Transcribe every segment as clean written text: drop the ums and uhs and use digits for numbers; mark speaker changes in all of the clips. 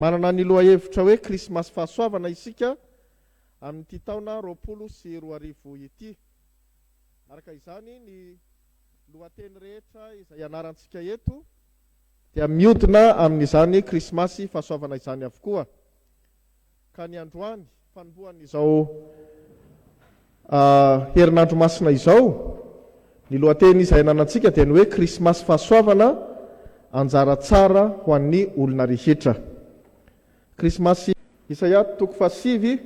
Speaker 1: Manana ny lohahevitra hoe Krismasy Fahasoavana isika amin'ity taona 2020 ity. Araka izany ny lohateny rehetra izay anarantsika eto dia mihodina amin'izany Krismasy Fahasoavana izany avokoa. Ka ny androany fanombohan'izao herinandro masina izao, ny lohateny izay ananantsika dia ny hoe Krismasy Fahasoavana, anjara tsara ho an'ny olona rehetra. Krismasy Isaia 7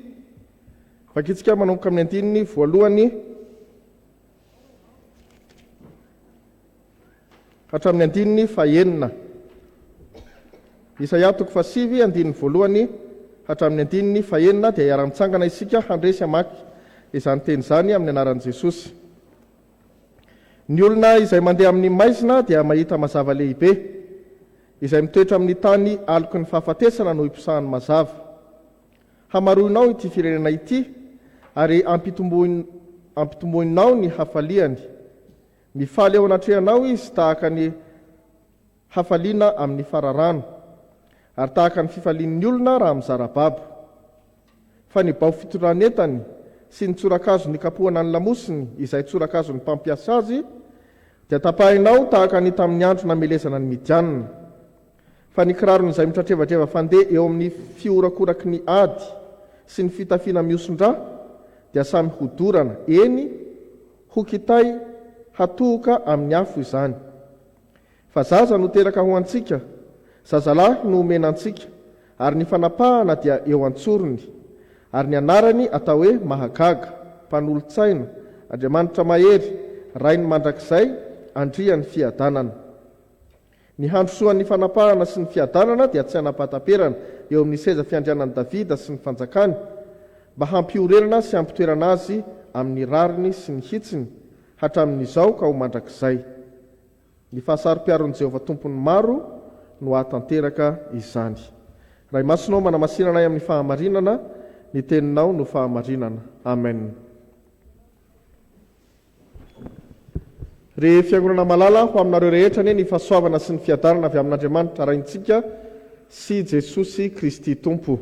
Speaker 1: vakitsika manomboka amin'ny andininy voalohany hatramin'ny andininy fahaenina. Isaia 7 andininy voalohany hatramin'ny andininy fahaenina dia iara-mitsangana isika handresy hamaky izany teny izany amin'ny anaran'i Jesosy. Ny olona izay mandeha amin'ny maizina dia mahita mazava lehibe, izay mitoetra amin'ny tany aloky ny fahafatesana no hiposahany mazava. Hamaroinao ity firenena ity ary ampitomboinao ny hafaliany. Mifaly ao anatrehanao izy tahaka ny hafaliana amin'ny fararano, ary tahaka ny fifalian'ny olona raha mizara-baba. Fa ny bao fitondranentany sy ny tsorakazo ny kapohana ny lamosiny izay tsorakazo ny mpampiasa azy dia tapahinao tahaka ny tamin'ny andro namelezana ny Midianina. Fa ny kirarony izay mitratrevadreva fandeha eo amin'ny fiorakoraky ny ady sy ny fitafiana miosondra dia samy hodorana, eny ho kitay hatoka amin'ny afo izany. Fa zaza no teraka ho antsika, zazalahy no omenantsika, ary ny fanapahana dia eo antsorony, ary ny anarany atao hoe mahagaga, mpanolo-tsaina, Andriamanitra mahery, rainy mandrakizay, andriany fiadanana. Ny handrosoan'ny fanapahana sy ny fiadanana dia tsy hanapataperana eo amin'ny seza fiandrianan'i Davida sy ny fanjakany, mba hampiorenana sy hampitoerana azy amin'ny rariny sy ny hitsiny hatramin'izao ka ho mandrakizay. Ny fahasarom-piaron'i Jehovah tompony maro no ahatanteraka izany. Ray masonao manamasinana ay amin'ny fahamarinana, ny teninao no fahamarinana. Amen. Re fiangonana malala ho aminareo rehetra ny fahasoavana sy ny fiadarana avy amin'Andriamanitra raintsika sy Jesosy Kristy Tompo.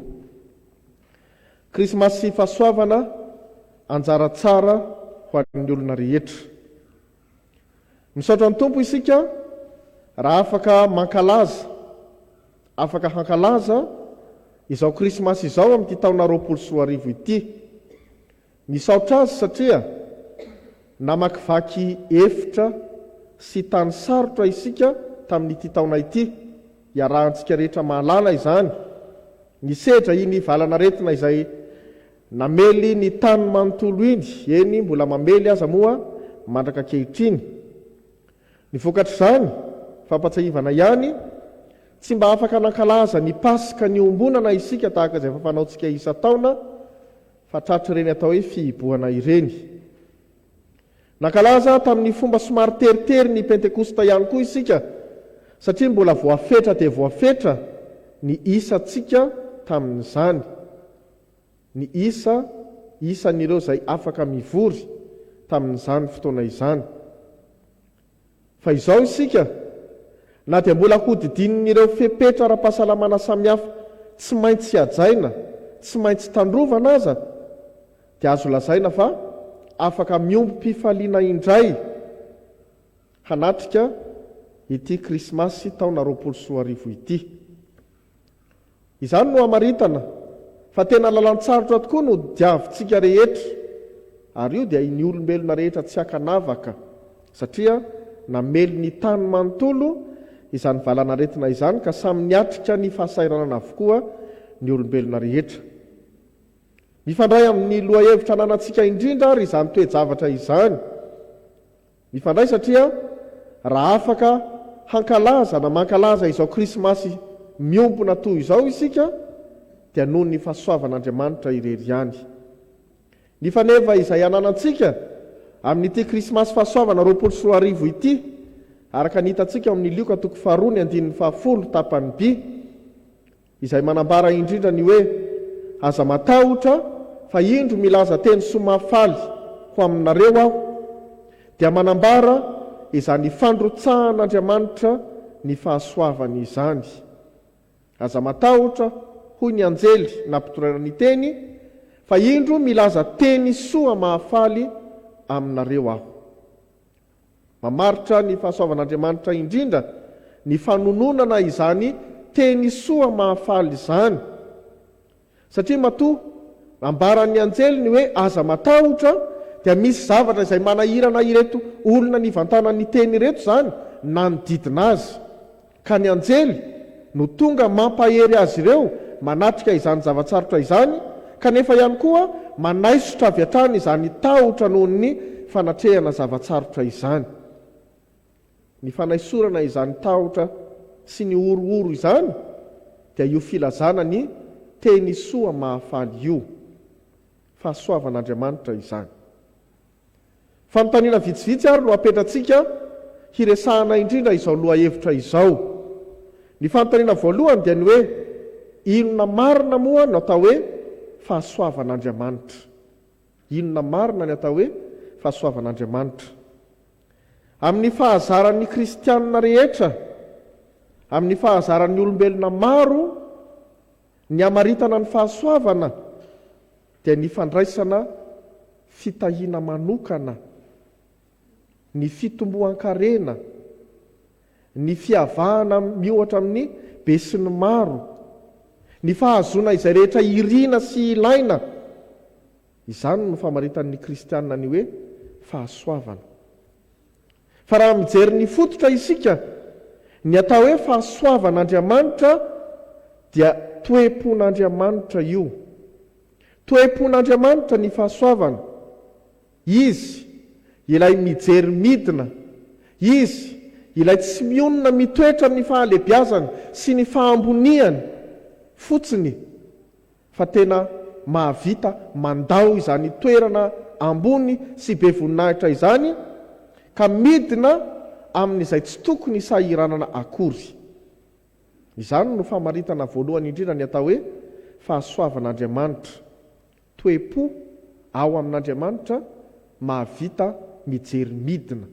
Speaker 1: Krismasy Fahasoavana, anjara tsara ho an'ny olona rehetra. Misaotra ny Tompo isika raha afaka mankalaza, afaka hankalaza izao Krismasy izao amin'ity taona 2020 ity. Misaotra azy satria namakivaky efitra sy tany sarotra isika tamin'ity taona ity, iarahantsika rehetra mahalala izany. Nisedra iny valana retina izay namely ny tany manontolo iny, eny mbola mamely aza moa mandraka kehitriny. Ny vokatra izany fampatsahivana ihany, tsy mba afaka nankalaza ny pasika ny ombonana isika tahaka izay fanaontsika isa-taona, fa tratry ireny atao hoe fihibohana ireny. Nankalaza tamin'ny fomba somary teritery ny Pentekosta ihany koa isika, satria mbola voafetra dia voafetra ny isantsika tamin'izany. Ny isan'ireo izay afaka mivory tamin'izany fotoana izany. Fa izao isika, na dia mbola hodidinin'ireo fepetra ara-pahasalamana samihafa tsy maintsy hajaina, tsy maintsy tandrovana aza, dia azo lazaina fa afaka miomby-pifaliana indray hanatrika ity Krismasy taona 2020 ity. Izany no amaritana fa tena lalan-tsarotra tokoa no diavintsika rehetra, ary io dia ny olombelona rehetra tsy hakanavaka, satria namely ny tany manontolo izany valana retina izany ka samy niatrika ny fahasairanana avokoa ny olombelona rehetra. Mifandray amin'ny lohahevitra ananantsika indrindra ary izany toe-javatra izany. Mifandray satria raha afaka hankalaza na mankalaza izao Krismasy miompona toy izao isika, dia noho ny fahasoavan'Andriamanitra irery ihany. Ny faneva izay ananantsika amin'ity Krismasy Fahasoavana 2020 ity, araka ny hitantsika amin'ny Lioka 2:10 tapany B, izay manambara indrindra ny hoe aza matahotra fa indro milaza teny somafaly ho aminareo aho, dia manambara izany fandrotsahan'Andriamanitra ny fahasoavany izany. aza matahotra hoy ny anjely nampitorana ny teny fa indro milaza teny soa mahafaly aminareo aho. Mamaritra ny fahasoavan'Andriamanitra indrindra ny fanononana izany teny soa mahafaly izany, satria matoa ambaran'ny anjely hoe aza matahotra dia misy zavatra izay manahirana ireto olona nivantanany teny reto zany nanodidina azy, ka ny anjely no tonga mampahery azy ireo manatrika izany zavatsarotra izany, kanefa ihany koa manaisotra avy hatrany izany tahotra noho ny fanatrehana zavatsarotra izany. Ny fanaisorana izany tahotra sy ny orooro izany dia io filazana ny teny soa mahafaly io, fahasoavan'Andriamanitra izany. Fanontaniana vitsivitsy ary no apetratsika hiresahana indrindra izao loha hevitra izao. Ny fanontaniana voalohany dia ny hoe inona marina moa no atao hoe fahasoavan'Andriamanitra? Inona marina ny atao hoe fahasoavan'Andriamanitra? Amin'ny fahazaran'ny kristianina rehetra, amin'ny fahazaran'ny olombelona maro, ny amaritana ny fahasoavana dia ny fandraisana fitahiana manokana, ny fitomboan-karena, ny fiavahana miohatra amin'ny be sy ny maro, ny fahazona izay rehetra irina sy ilaina. Izany no famaritan'ny kristianina ny hoe fahasoavana. Fa raha mijery ny fototra isika, ny atao hoe fahasoavan'Andriamanitra dia toe-pon'Andriamanitra io. Toe-pon'Andriamanitra ny fahasoavana. Izy ilay mijery midina, izy ilay tsy mionona mitoetra ny fahalebiazany sy ny fahamboniany fotsiny, fa tena mahavita mandao izany toerana ambony sy be voninahitra izany, ka midina amin'izay tsy tokony sahiranana akory. Izany no famaritana voalohany indrindra ny atao hoe fahasoavan'Andriamanitra. Toe-po ao amin'Andriamanitra mahavita mijery midina.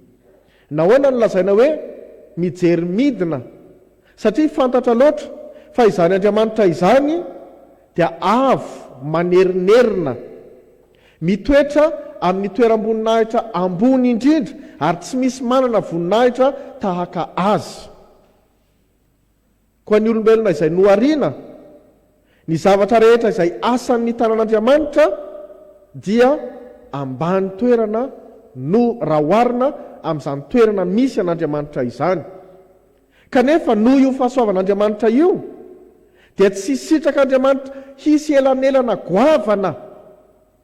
Speaker 1: Nahoana no lazaina hoe mijery midina? Satria fantatra loatra fa izany Andriamanitra izany dia avo manerinerina, mitoetra amin'ny toeram-boninahitra ambony indrindra, ary tsy misy manana voninahitra tahaka azy. Koa ny olombelona izay nohariana, ny zavatra rehetra izay asan'ny tanan'Andriamanitra dia ambany toerana no rahoarina amin'izany toerana misy an'Andriamanitra izany. Kanefa noho io fahasoavan'Andriamanitra io dia tsy sitrak'Andriamanitra hisy elanelana goavana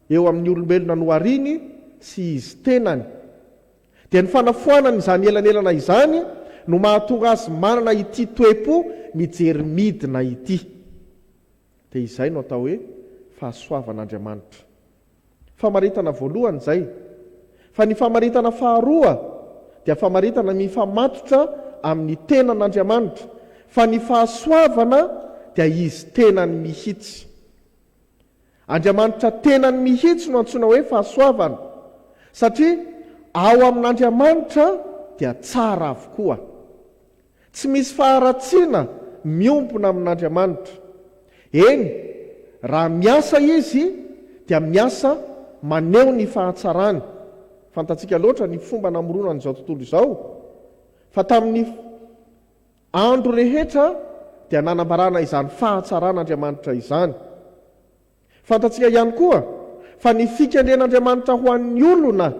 Speaker 1: eo amin'ny olombelona nohariny sy izy tenany. Dia ny fanafoanany izany elanelana izany no mahatonga azy manana ity toe-po mijery midina ity. Dia izay no atao hoe fahasoavan'Andriamanitra. Famaritana voalohany izay. Fa ny famaritana faharoa dia famaritana mifamatotra amin'ny tenan'Andriamanitra. Fa ny fahasoavana dia izy tenany mihitsy. Andriamanitra tenany mihitsy no antsoina hoe fahasoavana, satria ao amin'Andriamanitra dia tsara avokoa. Tsy misy faharatsiana miompona amin'Andriamanitra. Eny, raha miasa izy dia miasa maneho ny fahatsarany. Fantatsika loatra ny fomba namoronana izao tontolo izao, fa tamin'ny andro rehetra dia nanambarana izany fahatsaran'Andriamanitra izany. Fantatsika ihany koa fa ny fikendren'Andriamanitra ho an'ny olona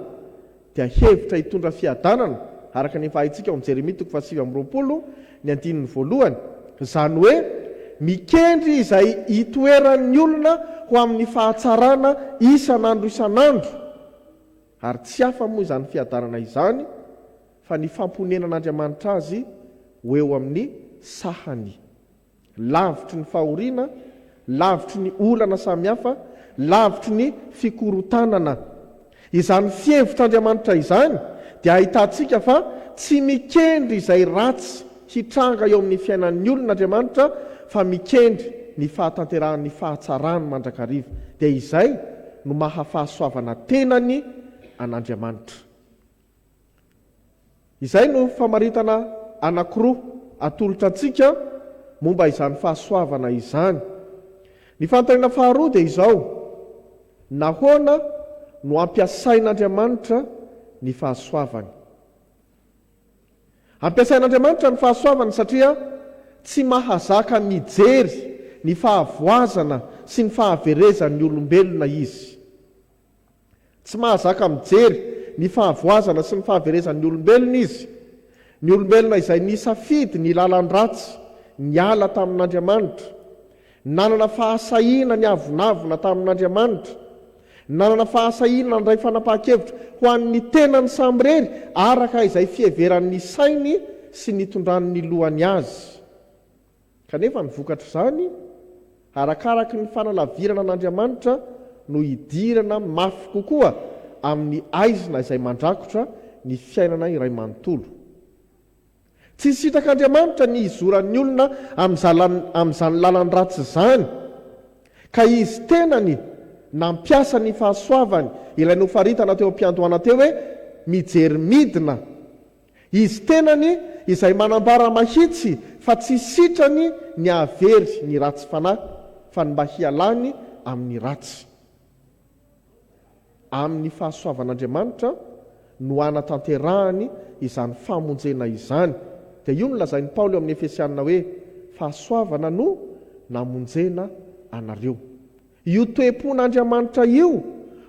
Speaker 1: dia hevitra hitondra fiadanana, araka ny fahaitsika ao Jeremia 7:20 ny andininy voalohany, izany hoe mikendry izay hitoeran'ny olona ho amin'ny fahatsarana isan'andro isan'andro. Ary tsy hafa moa izany fiadanana izany fa ny famponenan'Andriamanitra azy ho eo amin'ny sahany, lavitry ny fahoriana, lavitry ny olana samihafa, lavitry ny fikorotanana. Izany fihevitr'Andriamanitra izany dia ahitantsika fa tsy mikendry izay ratsy hitranga eo amin'ny fiainan'ny olona Andriamanitra, fa mikendry ny fahatanterahany fahatsarany mandrakariva. Dia izay no mahafahasoavana tenany an'Andriamanitra. Izay no famaritana anankiroa atolotra antsika momba izany fahasoavana izany. Ny fanontaniana faharoa dia izao: nahoana no ampiasain'Andriamanitra ny fahasoavany? Ampiasain'Andriamanitra ny fahasoavany satria tsy mahazaka mijery ny fahavoazana sy ny fahaverezan'ny olombelona izy. Tsy mahazaka mijery ny fahavoazana sy ny fahaverezan'ny olombelona izy. Ny olombelona izay nisafidy ny lalan-dratsy, niala tamin'Andriamanitra, nanana fahasahiana ny avonavona tamin'Andriamanitra, nanana fahasahiana ndray fanapahan-kevitra ho an'ny tenany samy rery araka izay fieveran'ny sainy sy nitondran'ny lohany azy. Kanefa ny vokatra izany, arakaraky ny fanalavirana an'Andriamanitra no hidirana mafy kokoa amin'ny aizina izay mandrakotra ny fiainana iray manontolo. Tsy sitrak'Andriamanitra ny izoran'ny olona amin'izany lalan-dratsy izany, ka izy tenany nampiasa ny fahasoavany, ilay nofaritana teo am-piandohana teo hoe mijery midina. Izy tenany izay manambara mahitsy fa tsy sitrany ny havery ny ratsy fanahy, fa ny mba hialany amin'ny ratsy. Amin'ny fahasoavan'Andriamanitra no anatanterahany izany famonjena izany. Dia io no lazain'i Paoly eo amin'ny Efesianina hoe fahasoavana no namonjena anareo. Io toe-pon'Andriamanitra io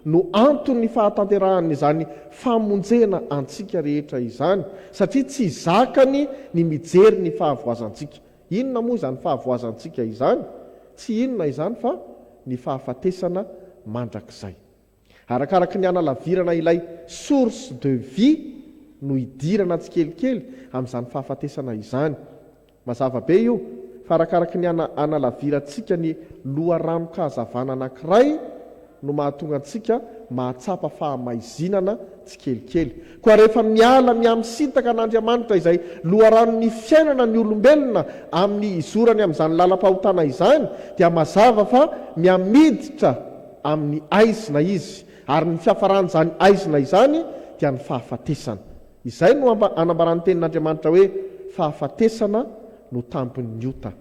Speaker 1: no antony fahatanterahany izany famonjena antsika rehetra izany, satria tsy zakany ny mijery ny fahavoazantsika. Inona moa izany fahavoazantsika izany? Tsy inona izany fa ny fahafatesana mandrakizay. Arakaraky ny analavirana ilay source de vie no hidirana tsikelikely amin'izany fahafatesana izany. Mazava be io fa arakaraky ny analavirantsika ny loharano-kahazavana anankiray no mahatonga antsika mahatsapa fahamaizinana tsikelikely. Koa rehefa miala miamisitaka an'Andriamanitra izay loharanony fiainana ny olombelona amin'ny izorany amin'izany lalam-pahotana izany, dia mazava fa miamiditra amin'ny aizina izy, ary ny fiafaran'izany aizina izany dia ny fahafatesana. Izay no anambaran'ny tenin'Andriamanitra hoe fahafatesana no tampony ota.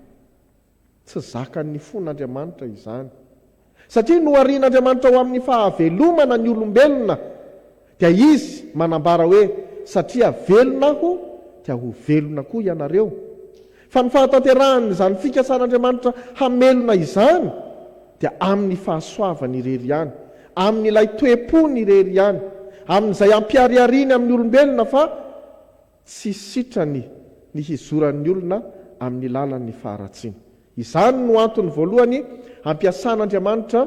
Speaker 1: Tsy zakan'ny fon'Andriamanitra izany, satria no arian'Andriamanitra ho amin'ny fahavelomana ny olombelona, dia izy manambara hoe satria velona aho dia ho velona koa ianareo. Fa ny fahatanterahany izany fikasan'Andriamanitra hamelona izany dia amin'ny fahasoavany irery ihany, amin'ilay toe-pony irery ihany, amin'izay ampiariariany amin'ny olombelona, fa tsy sitrany ny hizoran'ny olona amin'ny lalan'ny faharatsiana. Izany no antony voalohany ampiasan'Andriamanitra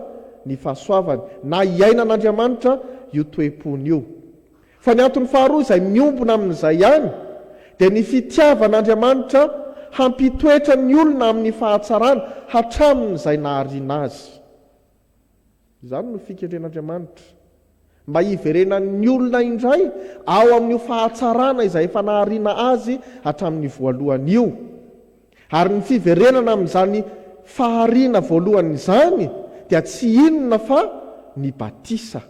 Speaker 1: ny fahasoavany, na iainan'Andriamanitra io toe-pony io. Fa ny antony faharoa izay miombona amin'izay ihany dia ny fitiavan'Andriamanitra hampitoetra ny olona amin'ny fahatsarana hatramin'izay nahariana azy. Izany no fikendren'Andriamanitra, mba hiverenan'ny olona indray ao amin'io fahatsarana izay efa nahariana azy hatramin'ny voalohany io. Ary ny fiverenana amin'izany fahariana voalohany izany dia tsy inona fa ny batisa.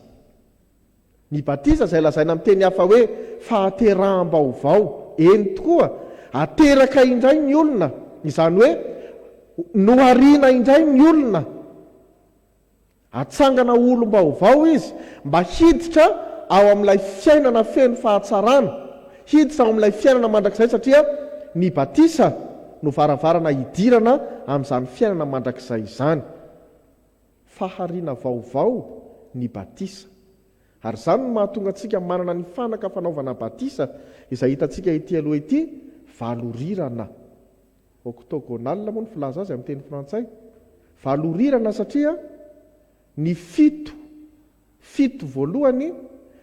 Speaker 1: Ny batisa izay lazaina amin'ny teny hafa hoe fahateraham-baovao. Eny tokoa, ateraka indray ny olona, izany hoe nohariana indray ny olona, atsangana olom-baovao izy mba hiditra ao amin'ilay fiainana feno fahatsarana, hiditra ao amin'ilay fiainana mandrakizay, satria ny batisa no varavarana hidirana amin'izany fiainana mandrakizay izany. Fahariana vaovao ny batisa, ary izany no mahatonga antsika manana ny fanaka fanaovana batisa izay hitantsika ety aloha ety, valorirana. Octogonal moa ny filaza azy amin'ny teny frantsay. Valorirana satria ny fito voalohany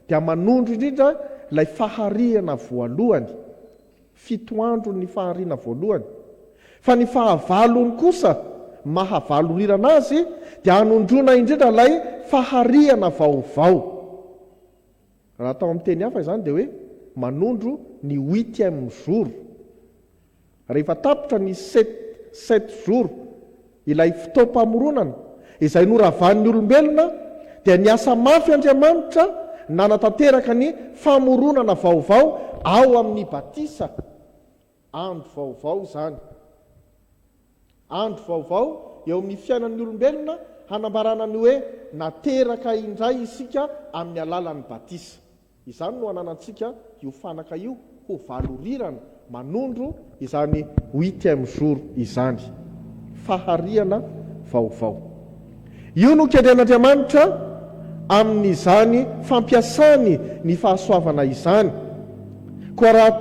Speaker 1: dia manondro indrindra ilay fahariana voalohany. 7 andro ny fahariana voalohany. Fa ny fahavalony kosa, mahavalorirana azy, dia anondrona indrindra ilay fahariana vaovao. Raha atao amin'ny teny hafa izany dia hoe manondro ny 8e jour. Rehefa tapitra ny 7 jour ilay fotoam-pamoronana izay noravahan'ny olombelona, dia niasa mafy Andriamanitra nanatanteraka ny famoronana vaovao ao amin'ny batisa. Andro vaovao izany. andro vaovao eo amin'ny fiainan'ny olombelona hanambarana ny hoe nateraka indray isika amin'ny alalan'ny batisa. Izany no ananantsika io fanaka io ho valorirana manondro izany 8e jour izany, fahariana vaovao. Io no kendren'Andriamanitra amin'izany fampiasany ny fahasoavana izany. Koa raha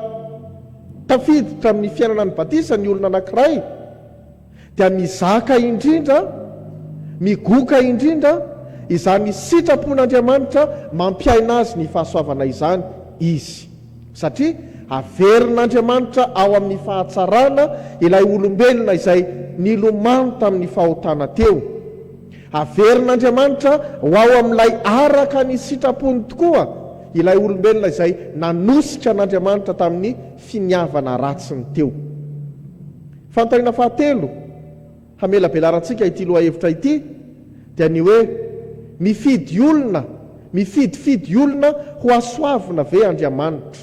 Speaker 1: tafiditra amin'ny fiainana ny batisa ny olona anankiray, dia mizaka indrindra, migoka indrindra izany sitrapon'Andriamanitra mampiaina azy ny fahasoavana izany izy. Satria averin'Andriamanitra ao amin'ny fahatsarana ilay olombelona izay nilomano tamin'ny fahotana teo. Averin'Andriamanitra ho ao amin'ilay araka ny sitrapony tokoa ilay olombelona izay nanosika an'Andriamanitra tamin'ny finiavana ratsiny teo. Fanontaniana fahatelo hamela belarantsika ity lohahevitra ity dia ny hoe mifidy olona ho asoavina ve Andriamanitra.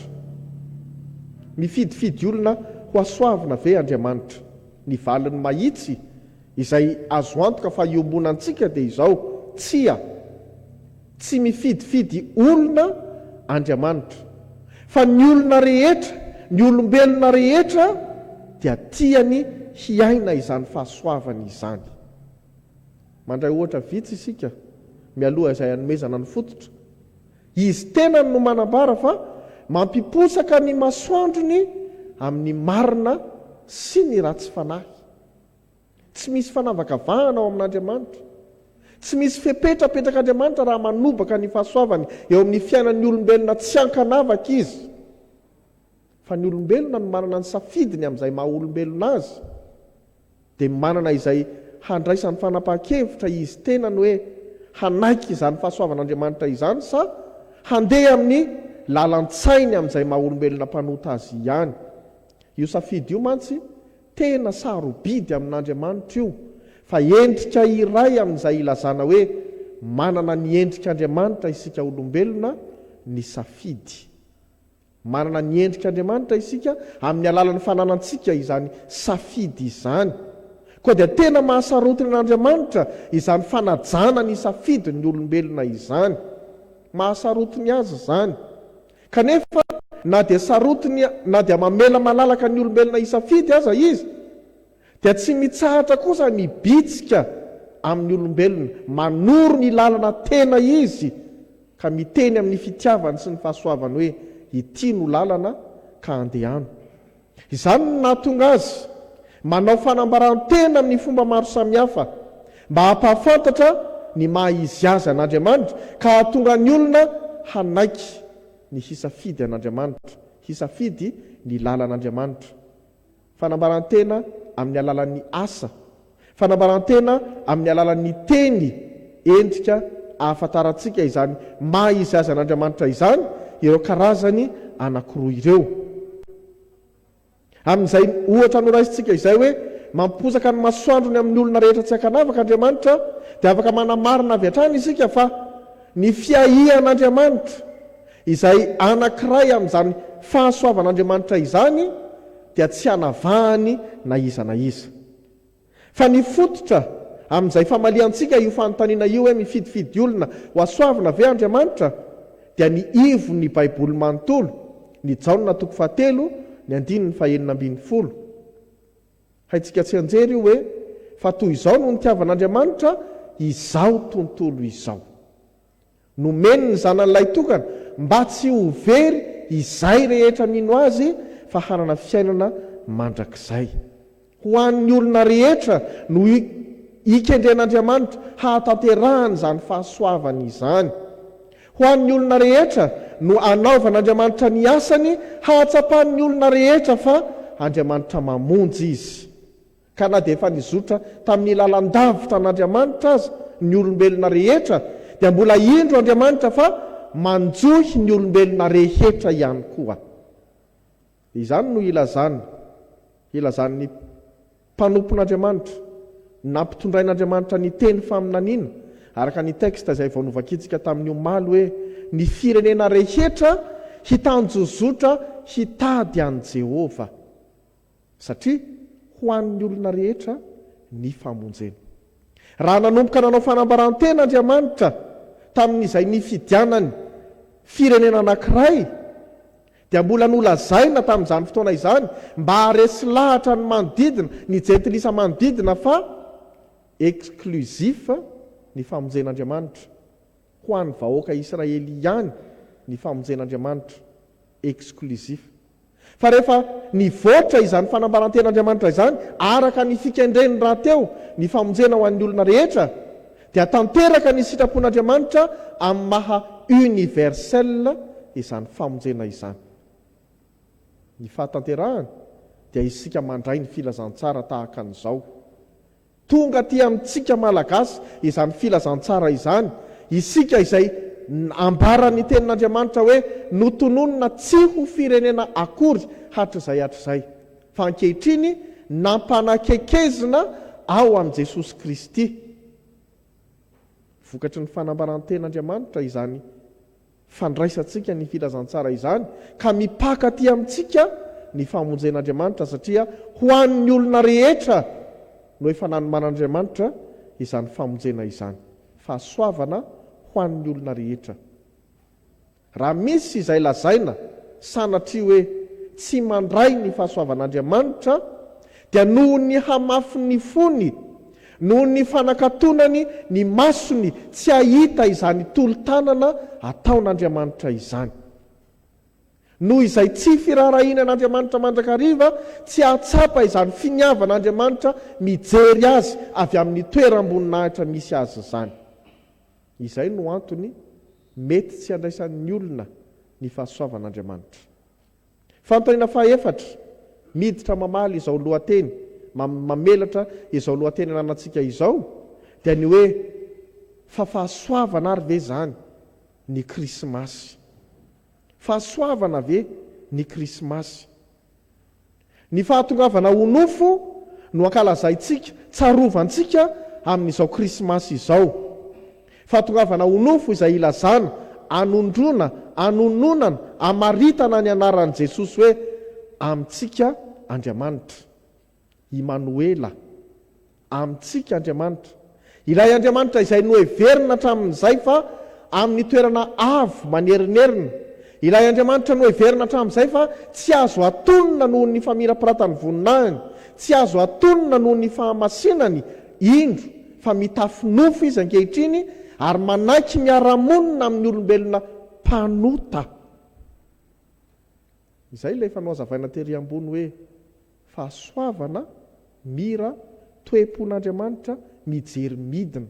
Speaker 1: Mifidifidy olona ho asoavina ve Andriamanitra. Ny valiny mahitsy izay azo antoka fa iombonantsika dia izao: tsy mifidifidy olona Andriamanitra, fa ny olona rehetra, ny olombelona rehetra dia tiany hiaina izany fahasoavana izany. Mandray ohatra vitsy isika mialoha izay hanomezana ny fototra. Izy tena no manambara fa mampiposaka ny masoandrony amin'ny marina sy ny ratsy fanahy. Tsy misy fanavakavahana ao amin'Andriamanitra, tsy misy fepetrapetrak'Andriamanitra raha manobaka ny fahasoavany eo amin'ny fiainan'ny olombelona tsy hankanavaka izy. Fa ny olombelona no manana ny safidiny amin'izay maha olombelona azy, dia manana izay handraisany fanapahan-kevitra izy tena ny hoe hanaiky izany fahasoavan'Andriamanitra izany, sa handeha amin'ny lalan-tsainy amin'izay maha olombelona mpanota azy ihany. Io safidy io mantsy tena sarobidy amin'Andriamanitra io, fa endrika iray amin'izay ilazana hoe manana ny endrik'Andriamanitra isika olombelona ny safidy. Manana ny endrik'Andriamanitra isika amin'ny alalan'ny fananantsika izany safidy izany. Koa dia tena mahasarotiny n'Andriamanitra izany fanajana ny safidy ny olombelona izany. Mahasarotiny azy izany. Kanefa na dia sarotiny, na dia mamela malalaka ny olombelona isafidy aza izy, dia tsy mitsahatra kosa mibitsika amin'ny olombelona, manoro ny lalana tena izy, ka miteny amin'ny fitiavany sy ny fahasoavany hoe ity no lalana ka andehano. Izany no nahatonga azy manao fanambarana tena amin'ny fomba maro samihafa mba hampahafantatra ny maha izy azy an'Andriamanitra, ka hahatonga ny olona hanaiky ny hisafidy an'Andriamanitra, hisafidy ny lalan'Andriamanitra. Fanambarantena amin'ny alalan'ny asa, fanambarantena amin'ny alalan'ny teny endrika ahafantarantsika izany maha izy azy an'Andriamanitra izany, ireo karazany anankiroa ireo. Amin'izay ohatra noraisintsika izay hoe mampiposaka ny masoandrony amin'ny olona rehetra tsy hankanavaka Andriamanitra, dia afaka manamarina avy hatrany isika fa ny fiahian'Andriamanitra izay anankiray amin'izany fahasoavan'Andriamanitra izany dia tsy hanavahany na iza na iza. Fa ny fototra amin'izay famaliantsika io fanontaniana io hoe mifidifidy olona ho asoavina ve Andriamanitra, dia ny ivon'ny Baiboly manontolo, ny Jaona 7, ny 9:9. Haitsika tsy anjery io hoe fa toy izao no nitiavan'Andriamanitra izao tontolo izao. Nomeny ny zanan'ilay tokana mba tsy ho very izay rehetra mino azy, fa hanana fiainana mandrakizay. Ho an'ny olona rehetra no ikendren'Andriamanitra hahatanterahany izany fahasoavany izany. Ho an'ny olona rehetra no anaovan'Andriamanitra ny asany hahatsapan'ny olona rehetra fa Andriamanitra mamonjy izy. Ka na dia efa nizotra tamin'ny lalandavitra n'Andriamanitra aza ny olombelona rehetra, dia mbola indro Andriamanitra fa manjohy ny olombelona rehetra ihany koa. Izany no ilazan'ny mpanompon'Andriamanitra, nampitondrain'Andriamanitra ny teny faminaniana, araka ny teksta izay vao novakitsika tamin'ny omaly hoe ny firenena rehetra hitanjozotra hitady an' Jehova. Satria ho an'ny olona rehetra ny famonjena. Raha nanomboka nanao fanambarantena Andriamanitra tamin'izay ny fidianany firenena anankiray, dia mbola nolazaina tamin'izany fotoana izany mba haresy lahatra ny manodidina, ny jentilisa manodidina fa eksklusif ny famonjen'Andriamanitra ho an'ny vahoaka Israely ihany, ny famonjen'Andriamanitra eksklusif. Fa rehefa nivoatra izany fanambaranten'Andriamanitra izany araka ny fikendreny raha teo ny famonjena ho an'ny olona rehetra, dia tanteraka ny sitrapon'Andriamanitra amin'ny maha universel izany famonjena izany. Ny fahatanterahana dia isika mandray ny filazantsara tahaka an'izao. Tonga ty amintsika malagasy izany filazantsara izany, isika izay ambarany tenin'Andriamanitra hoe notononina tsy ho firenena akory hatr'izay. Fa ankehitriny nampanakekezina ao amin'i Jesosy Kristy. Vokatry ny fanambaranten'Andriamanitra izany fandraisantsika ny filazantsara izany, ka mipaka ty amintsika ny famonjen'Andriamanitra, satria ho an'ny olona rehetra no efa nanoman'Andriamanitra izany famonjena izany. Fahasoavana ho an'ny olona rehetra. Raha misy izay lazaina sanatria hoe tsy mandray ny fahasoavan'Andriamanitra, dia noho ny hamafy ny fony, noho ny fanakatonany ny masony tsy ahita izany tolo-tanana ataon'Andriamanitra izany. Noho izay tsy firarahinan'Andriamanitra mandrakariva, tsy ahatsapa izany finiavan'Andriamanitra mijery azy avy amin'ny toeram-boninahitra misy azy izany. Izay no antony mety tsy andraisan'ny olona ny fahasoavan'Andriamanitra. Fanontaniana fahaefatra, miditra mamaly izao lohateny, mamelatra izao lohateny ananantsika izao, dia ny hoe fahasoavana ary ve zany ny Krismasy? Fahasoavana ve ny Krismasy? Ny fahatongavana ho nofo no ankalazaintsika, tsarovantsika amin'izao Krismasy izao. Fahatongavana ho nofo izay ilazana, anondrona, anononana, amaritana ny anaran'i Jesosy hoe amintsika Andriamanitra, Immanuela, amintsika Andriamanitra. Ilay Andriamanitra izay noheverina hatramin'izay fa amin'ny toerana avo manerinerina. Ilay Andriamanitra noheverina hatramin'izay fa tsy azo atonona noho ny famirapiratany voninahiny, tsy azo atonona noho ny fahamasinany indro, fa mitafy nofo izy ankehitriny ary manaiky miara-monina amin'ny olombelona mpanota. Izay ilay fanoazavaina tery ambony hoe fahasoavana, mira, toe-pon'Andriamanitra, mijery midina.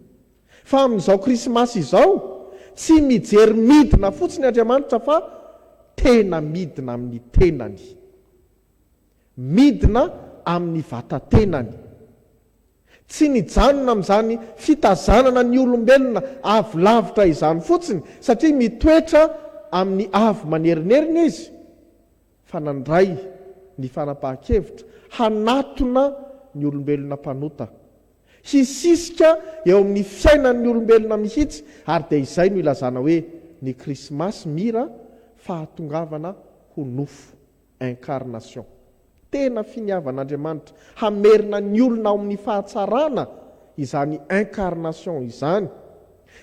Speaker 1: Fa amin'izao Krismasy izao, tsy mijery midina fotsiny Andriamanitra fa tena midina amin'ny tenany, midina amin'ny vatatenany. Tsy nijanona amin'izany fitazanana ny olombelona avo lavitra izany fotsiny, satria mitoetra amin'ny avo manerinerina izy, fa nandray ny fanapahan-kevitra hanatona ny olombelona mpanota, hisisika eo amin'ny fiainan'ny olombelona mihitsy. Ary dia izay no ilazana hoe ny Krismasy mira fahatongavana ho nofo, incarnation. Tena finiavan'Andriamanitra hamerina ny olona ao amin'ny fahatsarana izany incarnation izany,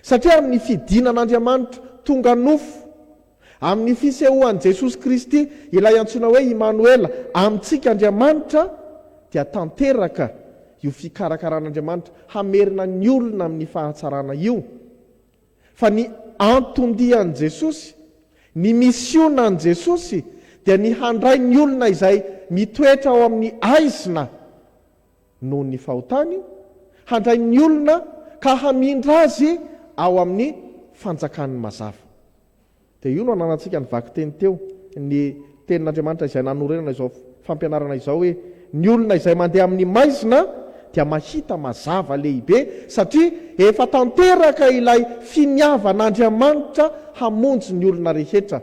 Speaker 1: satria amin'ny fidinan'Andriamanitra tonga nofo, amin'ny fisehoan'i Jesosy Kristy ilay antsoina hoe Immanuela, amintsika Andriamanitra, dia tanteraka io fikarakaran'Andriamanitra hamerina ny olona amin'ny fahatsarana io. Fa ny antondian'i Jesosy, ny misionan'i Jesosy, dia ny handray ny olona izay mitoetra ao amin'ny aizina noho ny fahotany, handray ny olona ka hamindra azy ao amin'ny fanjakany mazava. Dia io no ananantsika nivaky teny teo, ny tenin'Andriamanitra izay nanorenana izao fampianarana izao hoe ny olona izay mandeha amin'ny maizina dia mahita mazava lehibe, satria efa tanteraka ilay finiavan'Andriamanitra hamonjy ny olona rehetra.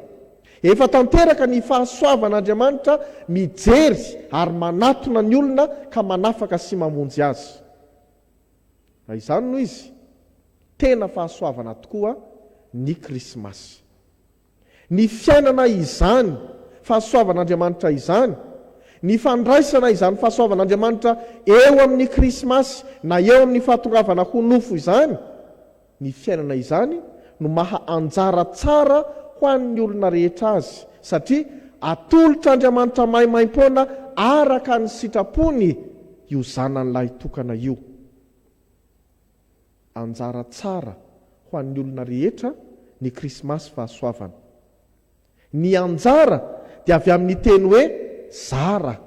Speaker 1: Efa tanteraka ny fahasoavan'Andriamanitra mijery ary manatona ny olona ka manafaka sy mamonjy azy. Izany no izy tena fahasoavana tokoa ny Krismasy. Ny fiainana izany, fahasoavan'Andriamanitra izany, Ny fandraisana izany fahasoavan'Andriamanitra eo amin'ny Krismasy na eo amin'ny fahatongavana ho nofo izany, ny fiainana izany no maha anjara tsara ho an'ny olona rehetra azy, satria atolotra Andriamanitra maimaim-poana araka ny sitrapony io zanan'ilay tokana io. Anjara tsara ho an'ny olona rehetra ny Krismasy fahasoavana. Ny anjara dia avy amin'ny teny hoe zara.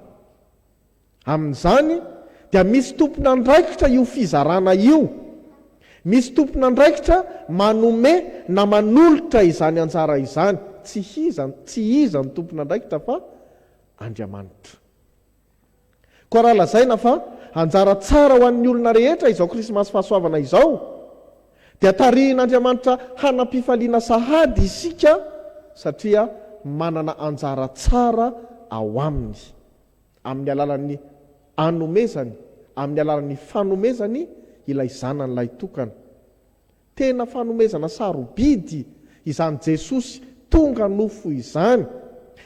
Speaker 1: Amin'izany dia misy tompona andraikitra io fizarana io. Misy tompona andraikitra manome na manolotra izany anjara izany. Tsy iza ny tompona andraikitra fa Andriamanitra. Koa raha lazaina fa anjara tsara ho an'ny olona rehetra izao Krismasy fahasoavana izao, dia tarihin'Andriamanitra hanampifaliana sahady isika satria manana anjara tsara ao aminy, amin'ny alalan'ny anomezany, amin'ny alalan'ny fanomezany ilay zanan'ilay tokana. Tena fanomezana sarobidy izany Jesosy tonga nofo izany,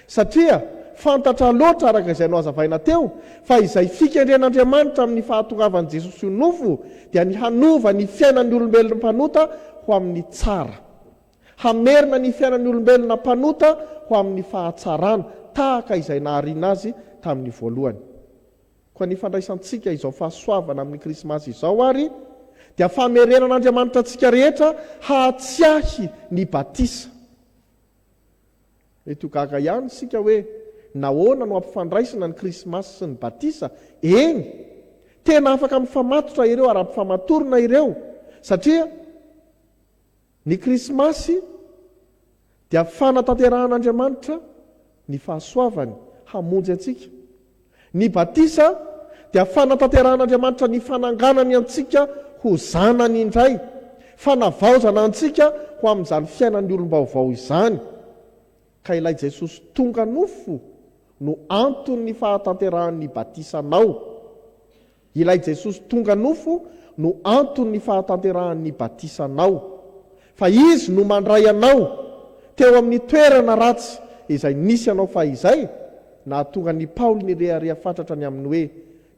Speaker 1: satria fantatra loatra araka izay no azavaina teo fa izay fikendren'Andriamanitra amin'ny fahatongavan'i Jesosy io nofo dia ny hanova ny fiainan'ny olombelona mpanota ho amin'ny tsara, hamerina ny fiainan'ny olombelona mpanota ho amin'ny fahatsarana tahaka izay nahariana azy tamin'ny voalohany. Koa ny fandraisantsika izao fahasoavana amin'ny Krismasy izao ary dia famerenan'Andriamanitra antsika rehetra hahatsiahy ny batisa. Eto gaga ihany sika hoe nahoana no ampifandraisana ny Krismasy sy ny batisa? Eny, tena afaka mifamatotra ireo ary ampifamatorina ireo, satria ny Krismasy dia fanatanteran'Andriamanitra ny fahasoavany hamonjy antsika. Ny batisa dia fanatanteran'Andriamanitra ny fananganany antsika ho zanany indray, fanavaozana antsika ho amin'izany fiainan'ny olom-baovao izany. Ka ilay Jesosy tonga nofo no antony ny fahatanteran'ny batisanao. Ilay Jesosy tonga nofo no antony ny fahatanteran'ny batisanao. Fa izy no mandray anao teo amin'ny toerana ratsy izay nisy anao fa izay, na tonga ny Paoly ny rehareha fatratra ny aminy hoe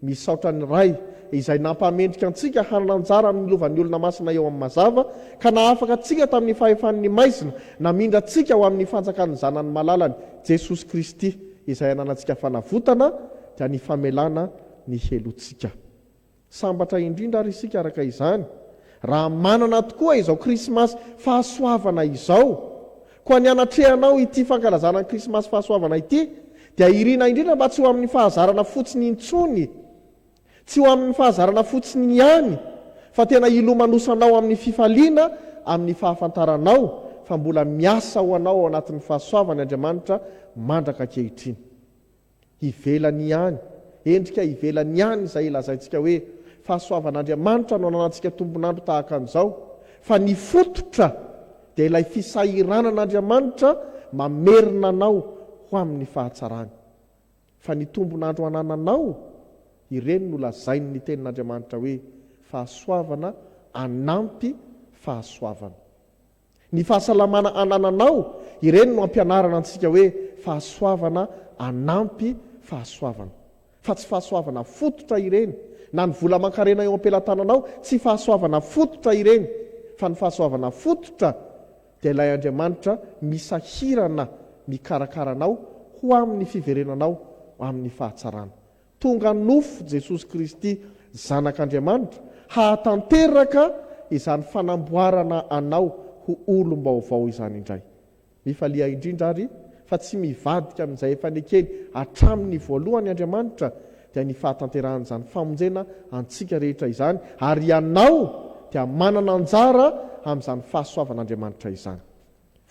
Speaker 1: misaotra ny ray izay nampamendrika antsika hananjara amin'ny lovan'ny olona masina eo amin'ny mazava, ka naafaka antsika tamin'ny fahefan'ny maizina, namindra antsika ho amin'ny fanjakan'ny zanany malalany Jesosy Kristy izay ananantsika fanavotana dia ny famelana ny helontsika. Sambatra indrindra ary isika araka izany, raha manana tokoa izao Krismasy fahasoavana izao, koa ny anatrehanao ity fankalazana ny Krismasy fahasoavana ity, dia irina indrindra mba tsy ho amin'ny fahazarana fotsiny intsony, tsy ho amin'ny fahazarana fotsiny ihany, fa tena ilomanosanao amin'ny fifaliana, amin'ny fahafantaranao fa mbola miasa ho anao ao anatin'ny fahasoavany Andriamanitra mandraka ankehitriny. Ivelany ihany, endrika ivelany ihany izay ilazaintsika hoe fahasoavan'Andriamanitra no ananantsika tombonandro tahaka an'izao, fa ny fototra dia ilay fisahiranan'Andriamanitra mamerina anao ho amin'ny fahatsarany. Fa ny tombonandro anananao, ireny no lazainy ny tenin'Andriamanitra hoe fahasoavana anampy fahasoavana. Ny fahasalamana anananao, ireny no ampianarana antsika hoe fahasoavana anampy fahasoavana. Fa tsy fahasoavana fototra ireny, na ny vola mankarena eo am-pelantananao, tsy fahasoavana fototra ireny, fa ny fahasoavana fototra dia ilay Andriamanitra misahirana mikarakaranao ho amin'ny fiverenanao, ho amin'ny fahatsarana. Tonga nofo Jesosy Kristy zanak'Andriamanitra hahatanteraka izany fanamboarana anao ho olom-baovao izany indray. Mifalia indrindra ary fa tsy mivadika amin'izay efa nekeny hatramin'ny voalohany Andriamanitra dia ny fahatanteran'izany famonjena antsika rehetra izany, ary ianao dia manana anjara amin'izany fahasoavan'Andriamanitra izany.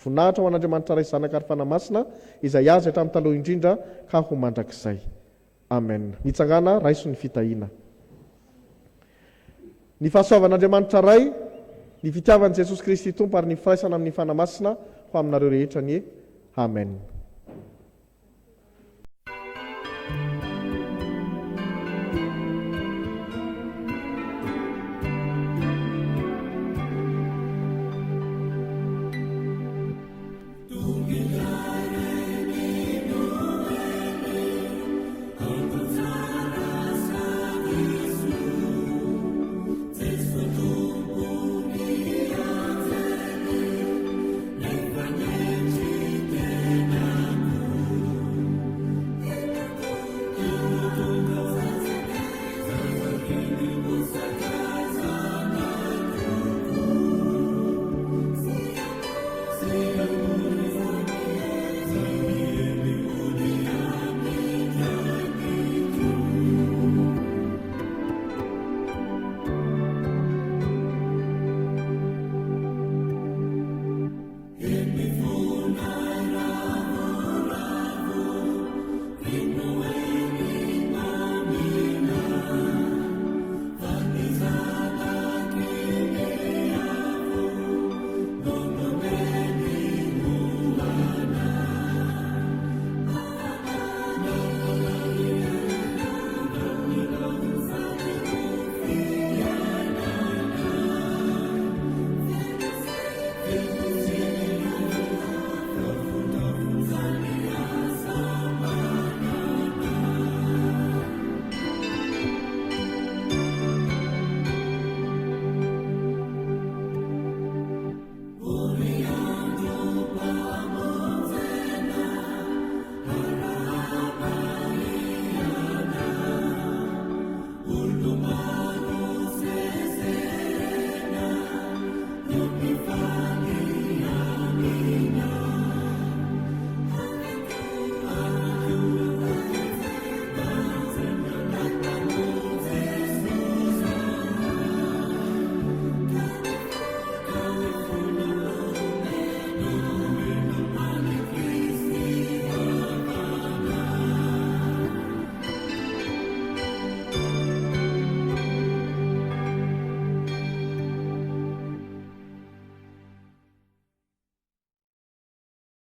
Speaker 1: Voninahitra ho an'Andriamanitra ray zanaka ary fanamasina izay azy hatramin'ny taloha indrindra ka ho mandrakizay. Amen. Mitsangana raiso ny fitahiana. Ny fahasoavan'Andriamanitra ray, ny fitiavan'i Jesosy Kristy Tompo ary ny firaisana amin'ny fanamasina ho aminareo rehetra ny Amen.